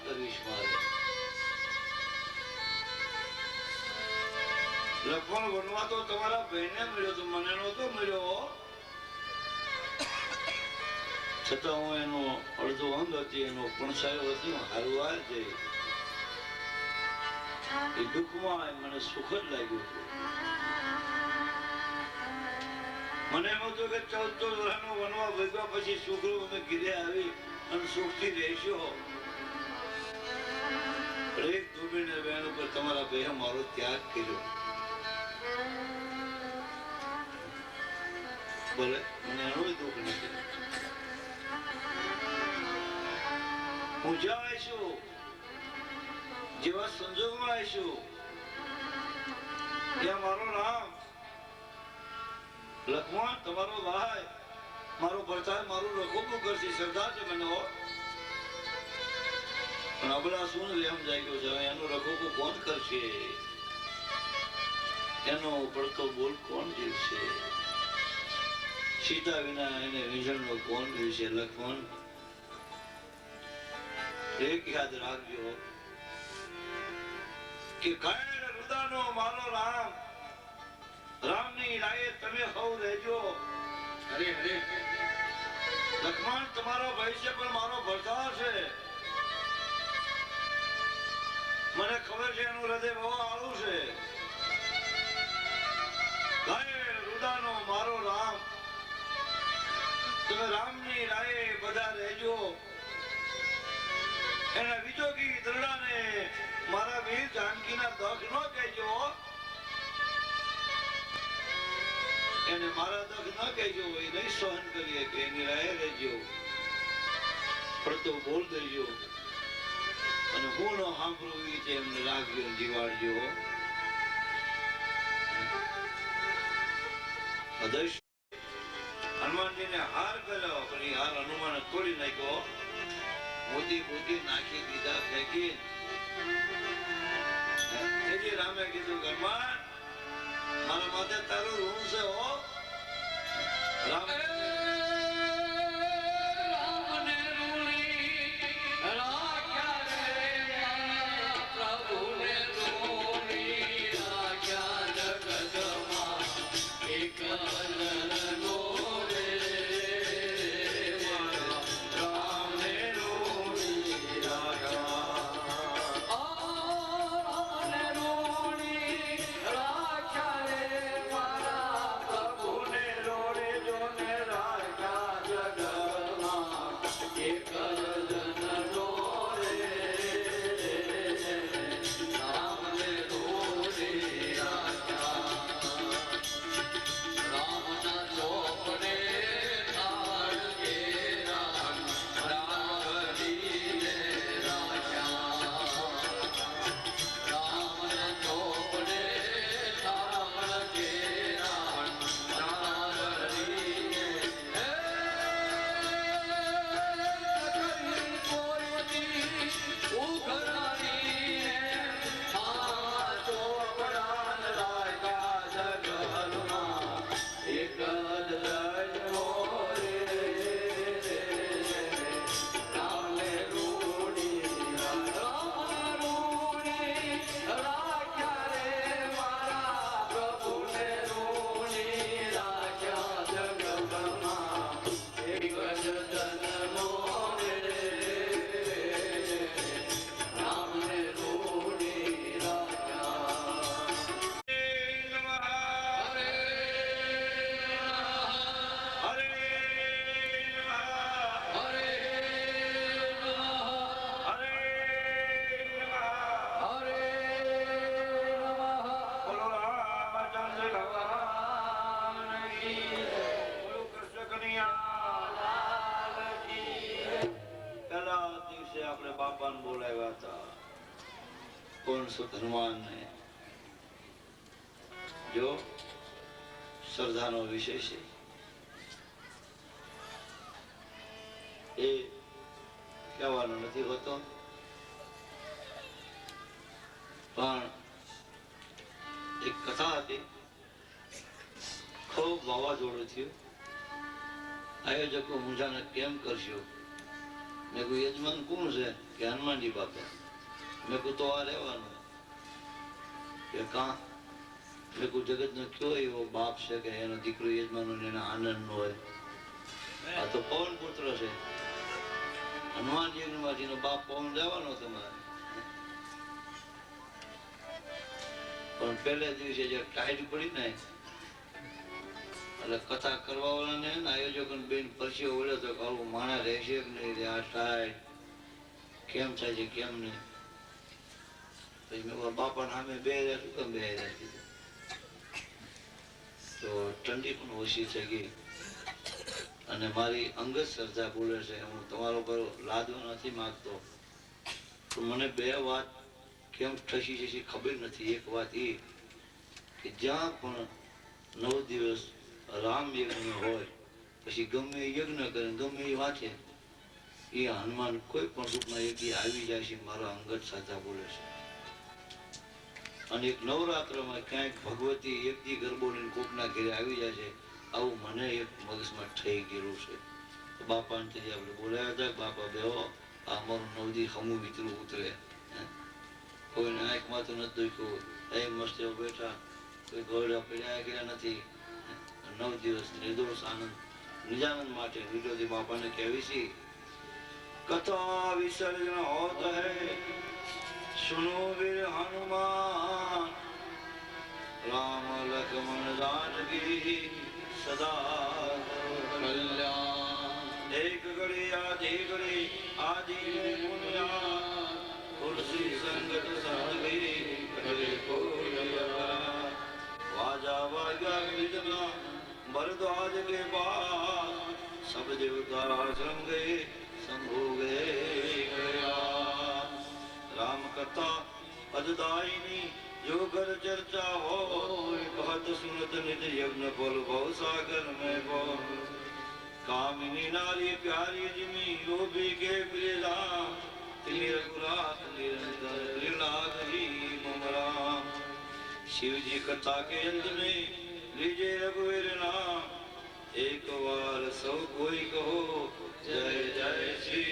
કરવીશ મારે. લખમણ વનવા તો તમારા ભાઈને મળ્યો તો મને નહોતો મળ્યો. છતાં હું એનો અડધો અંગ હતી, એનો પણસાયો હતી, હારું હાલ જઈ એ દુઃખમાં મને સુખ જ લાગ્યું હતું. મને એમ હતું કે 14 વર્ષનો વનવા ભેગા પછી છોકરો અમે ઘીરે આવી અને સુખથી રહેશો. એક ધૂમીને બેન ઉપર તમારા બે મારો ત્યાગ કર્યો. બોલે મને એનું દુઃખ નથી. હું જ્યાં આવીશું, જેવા સંજોગમાં આવીશું, ત્યાં મારો નામ લખમણ તમારો ભાઈ મારો ભરતાર મારું રખોપું કરશે. સરદાર છે મને હો, પણ અબલા શું એમ જાગ્યો છે. એનું રખોપું કોણ કરશે? એનો પડતો બોલ કોણ જીવશે? સીતા વિના એને વિજણનો કોણ જીવશે? લખમણ એક યાદ રાખજો કે કાયર રુદાનો મારો રામ, રામની રાયે તમે સૌ રહેજો. હરે હરે લખમણ તમારો ભાઈ છે પણ મારો ભરતાર છે. મને ખબર છે એનું હૃદય બહુ આળું છે. કાયર રુદાનો મારો રામ, તમે રામની રાયે બધા રહેજો. એના વિજોગી દરડાને મારા વીર જાનકીના દખ ન કહેજો. એને મારા દખ ન કહેજો. એ નહીં સહન કરીએ કે એની રાહે રહેજો. પડતો બોલ દેજો અને હું ન સાંભળું એ રીતે એમને લાગજો, જીવાડજો. હનુમાનજીને હાર કર્યો પણ એ હાર હનુમાને તોડી નાખ્યો. મોતી મોતી નાખી દીધા ફેંકી. તેથી રામે કીધું હનુમાન મારા માથે તારું ઋણ છે હો. રામ બાપાને બોલાવ્યા હતા. કોણ સુત હનુમાનને. જો શ્રદ્ધાનો વિષય છે એ કહેવાનો નથી હોતો, પણ એક કથા હતી. ખૂબ વાવાઝોડું થયું. આયોજકો મૂંઝાને કેમ કરશો? મેં કોઈ યજમાન કોણ છે? કે હનુમાનજી બાપા. મેં કહું તો આ રહેવાનું. કે કાં? મેં કહું જગતનો કયો એવો બાપ છે કે એનો દીકરો યજમાનો એને આનંદ ન હોય? આ તો પવન પુત્ર છે. હનુમાનજી નો બાપ પવન જવાનો તમારે. પણ પહેલે દિવસે જે ટાઈટ પડી ને એટલે કથા કરવા વાળાને આયોજકો બેન પરસીઓ વળ્યો તો આવું માણસ રહેશે કે નહીં રે, આ ટાઈટ કેમ થાય છે કેમ નહીં. પછી મેં બાપા સામે બે શું કેમ બે કીધું તો ઠંડી પણ ઓછી થઈ ગઈ અને મારી અંગત શ્રદ્ધા બોલે છે. હું તમારો પર લાદવા નથી માંગતો, પણ મને બે વાત કેમ ઠસી છે ખબર નથી. એક વાત એ કે જ્યાં પણ 9 દિવસ રામ યજ્ઞ હોય પછી ગમે એ યજ્ઞ કરે ગમે એ વાંચે એ હનુમાન કોઈ પણ રૂપમાં યજ્ઞ આવી જાય છે. મારો અંગત શ્રદ્ધા બોલે છે. અને એક નવરાત્રમાં ક્યાંક ભગવતી એક દી ગરબો લઈને કોકના ઘરે આવી જાય છે, આવું મને એક મગજમાં થઈ ગયેલું છે. બાપાને તેથી આપણે બોલાયા હતા, બાપા બેહો આ અમારું 9 દી હમું વિતરું ઉતરે. કોઈને આંખમાં તો નથી દુખ્યું, એ મસ્ત એવો બેઠા, કોઈ ગોળા પીડ્યા ગયા નથી. 9 દિવસ નિર્દોષ આનંદ નિજાનંદ માટે વિરોધી બાપાને કહેવી છે કથા વિસર્જન હોત હૈ સુનો વીર હનુમાન રામ લક્ષ્મણ जानकी સદા કલ્યાણ. એક ઘડી આદિ પુણ્યા तुलसी संगत साधवी करे कोया वाजा वाजा विदना भरद्वाज के पास सब देवता आश्रम गए शंभु गए. राम कथा अजदायिनी जो घर चर्चा हो कहत सुनत निज यज्ञ फल भव सागर में वो कामिनी नारी प्यारी जिमी लोभी के प्रियदा शिवजी कथा के अंत में लीजे रघुवीर नाम एक बार सब कोई कहो जय जय श्री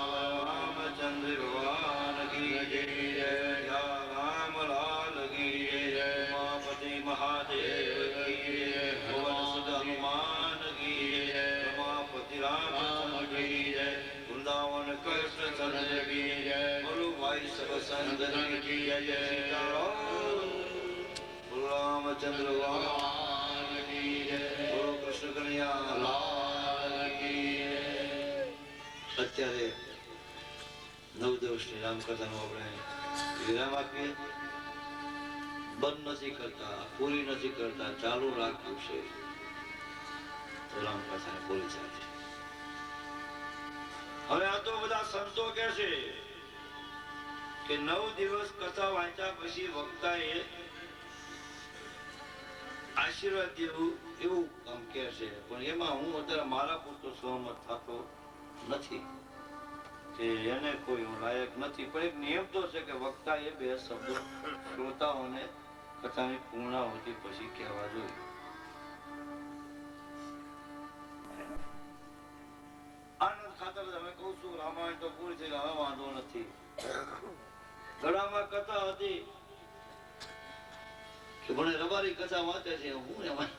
रामचंद्र भगवान की जय. राम लाल की जय. उमापति महादेव की जय. पवन सुत हनुमान की जय. उमापति रामचंद्र की जय. वृंदावन कृष्ण चंद्र की जय. बोलो भाई सब संतन की जय. बोलो रामचंद्र भगवान की जय. बोलो कृष्ण कन्हैया लाल की जय. અત્યારે 9 દિવસની રામકથાનો આપણે વિરામ આપીએ. બંધ નથી કરતા, પૂરી નથી કરતા, ચાલુ રાખ્યું છે તો રામકથાને પૂરી થાય. હવે આ તો બધા સંતો કે છે કે 9 દિવસ કથા વાંચ્યા પછી વક્તાએ આશીર્વાદ દેવું એવું કામ કે છે, પણ એમાં હું અત્યારે મારા પૂરતો સહમત થતો નથી કે એને કોઈ લાયક નથી. પણ એક નિયમ તો છે કે વક્તાએ 2 શબ્દો શ્રોતાઓને કથાની પૂર્ણાહુતિ પછી કહેવા જોઈએ. આનંદ ખાતર તમે કહું છું રામાયણ તો પૂરી થઈ હવે વાંધો નથી. ગળામાં કથા હતી કે મને રબારી કથા વાંચે છે, હું એમાં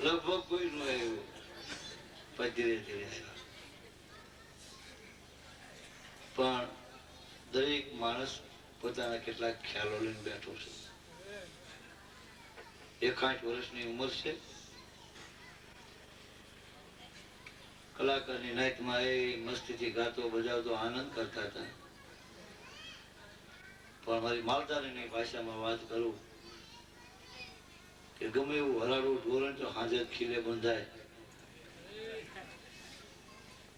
લગભગ કોઈ નું આવ્યું પછી ધીરે ધીરે આવ્યા. પણ દરેક માણસ પોતાના કેટલાક ખ્યાલો લઈને બેઠો છે. 61 વર્ષની ઉંમર છે. કલાકારની નાઈટમાં એ મસ્તીથી ગાતો બજાવતો આનંદ કરતા હતા. પણ મારી માલધારીની ભાષામાં વાત કરું કે ગમે એવું હરાડું ઢોરણ તો હાજર ખીલે બંધાય.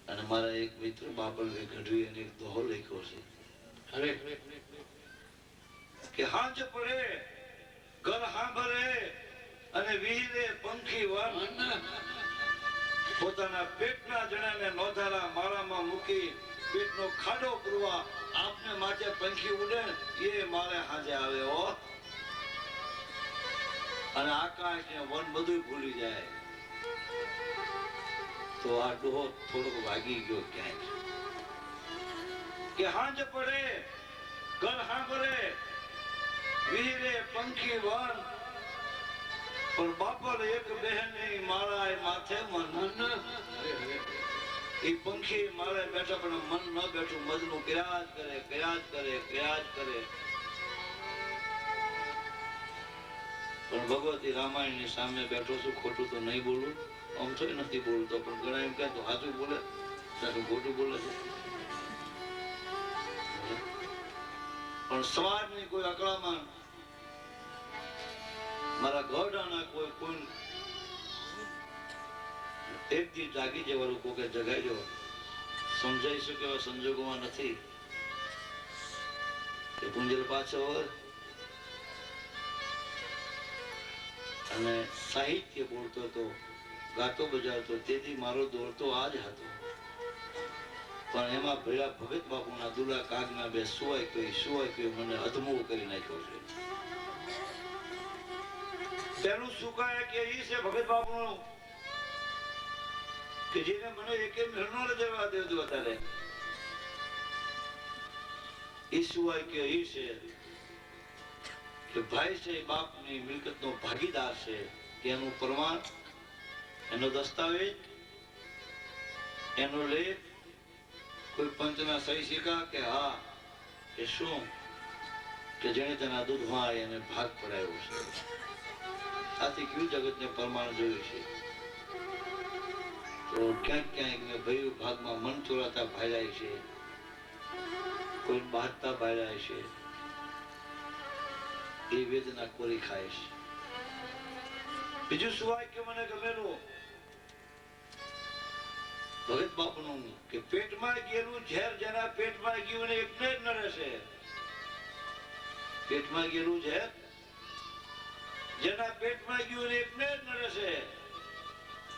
અને મારા એક મિત્ર બાપલભાઈ ગઢવી અને એક દોહો લખ્યો છે કે હાંજ પડે ઘર સાંભળે અને વિહીરે પંખી વન પોતાના પેટના જણાને નોંધારા માળામાં મૂકી પેટનો ખાડો પૂરવા આપને માથે પંખી ઉડે એ મારે હાજે આવે હો. અને આકાશ ને વન બધું ભૂલી જાય. તો આ ડોહો થોડોક વાગી ગયો ક્યાંક કે હાંજ પડે ઘર સાંભળે વીરે પંખી વન પણ બાપર એક બહેન માળા માથે મન એ પંખી માળે બેઠા પણ મન ન બેઠું મજનું ક્રિયાજ કરે ક્રિયાજ કરે ક્રિયાજ કરે. પણ ભગવતી રામાયણ ની સામે બેઠો છું, ખોટું તો નહીં બોલું, આમ તો નથી બોલતો, પણ ઘણા એમ કહે તો સાચું બોલે સાચું ખોટું બોલે છે. પણ સમાજની કોઈ અકળામણ મારા ગઢાના કોઈ એક દી જાગી જવાનું કોકે જગાડ્યો, સમજાઈ શકે એવા સંજોગોમાં નથી. એ પુંજર પાછો અને સાહિત્ય બોલતો હતો, ગાતો બજાવતો, તેથી મારો દોડતો આ જ હતો. પણ એમાં ભેળા ભગત બાપુના દુલા કાગના બે સુવાય કઈ મને અધમો કરી નાખ્યો છે. પેલું સુકાય કે ઈ છે ભગત બાપુનું કે જેને મને એકે મેળનો ન દેવા દેતો અત્યારે. ઈ સુવાય કે ઈ છે કે ભાઈ છે બાપની મિલકતનો ભાગીદાર છે, કે એનું પ્રમાણ, એનો દસ્તાવેજ, એનો લેખ, કોઈ પંચના સહી સિક્કા કે હા કે શું કે જેને તેના દૂધમાં એને ભાગ પડાયો છે. આથી કયું જગતને પ્રમાણ જોયું છે. તો ક્યાંક ક્યાંક મેં ભયું ભાગમાં મન ચોરાતા ભાયલાય છે, કોઈ બાંધતા ભાયલાય છે, એ વેદના કોરી ખાય છે. બીજું સુવાય કે મને ગમેલું ભગત બાપુનું કે પેટમાં ગયેલું ઝેર જેના પેટમાં ગયું ને એકને જ ન રહેશે. પેટમાં ગયેલું ઝેર જેના પેટમાં ગયું ને એકને જ ન રહેશે,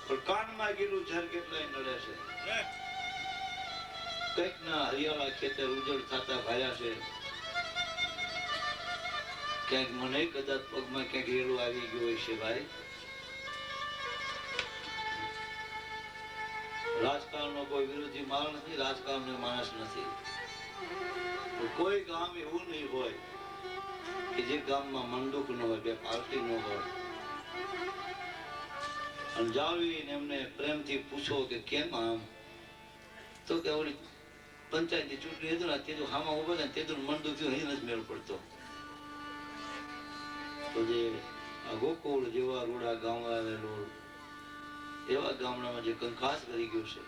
પણ કાનમાં ગયેલું ઝેર કેટલાય ન રહેશે. કઈક ના હરિયાળા ખેતર ઉજળ થતા ભાર્યા છે, ક્યાંક મને કદાચ પગમાં ક્યાંક રેલું આવી ગયું હોય છે. ભાઈ રાજકારણનો કોઈ વિરોધી માણસ નથી, રાજકારણનો માણસ નથી. કોઈ ગામ એવું નહીં હોય કે જે ગામમાં મંડુક ન હોય, બે પાર્ટી ન હોય. અને જાળવીને એમને પ્રેમથી પૂછો કે કેમ આમ, તો કે ઓલી પંચાયતની ચૂંટણી હતી ને તે હામાં ઉભા ને તે મંડુક થયું, અહીં નથી મેળ પડતો. તો જે આ ગોકુળ જેવા રૂડા ગામ આવેલો એવા ગામડામાં જે કંકાસ કરી ગયો છે,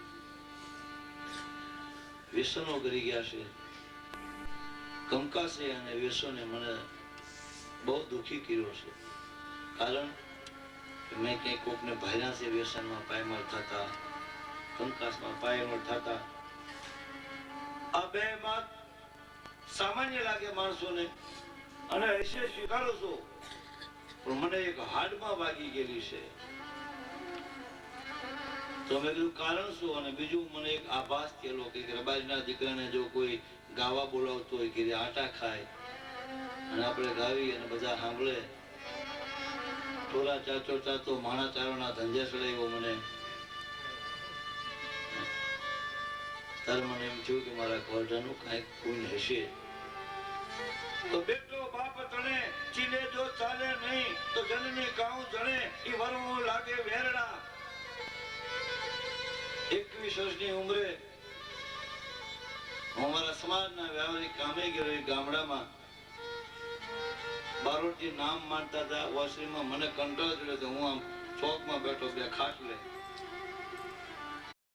વ્યસનો કરી ગયા છે, કંકાસે અને વ્યસને મને બહુ દુઃખી કર્યો છે. કારણ કે મેં ક્યાંક કોકને ભાઈના છે વ્યસનમાં પાયમાલ થતા, કંકાસમાં પાયમાલ થતા. આ બે વાત સામાન્ય લાગે માણસોને અને હશે સ્વીકારો છો, પણ મને એક હાડમાં વાગી ગયેલી છે. તો મેં કીધું કારણ શું, અને બીજું મને એક આભાસ થયેલો કે રબારીના દીકરાને જો કોઈ ગાવા બોલાવતો હોય કે આટા ખાય અને આપણે ગાવી અને બધા સાંભળે, ટોલા ચાચો માણા ચારોના ધંધે ચડાવ્યો મને, ત્યારે મને એમ થયું કે મારા ઘરડાનું કાંઈક કોઈ હશે. તો બેટો બાપ તને ચીલે જો ચાલે નહીં તો જનની કાઉ જણે ઈ વરવું લાગે વેરડા. 21 વર્ષની ઉંમરે હું મારા સમાજના વ્યવહારિક કામે ગયો. એ ગામડામાં બારોટજી નામ માનતા હતા. વોશરીમાં મને કંટાળો ચડ્યો તો હું આમ ચોકમાં બેઠો, બે ખાટલે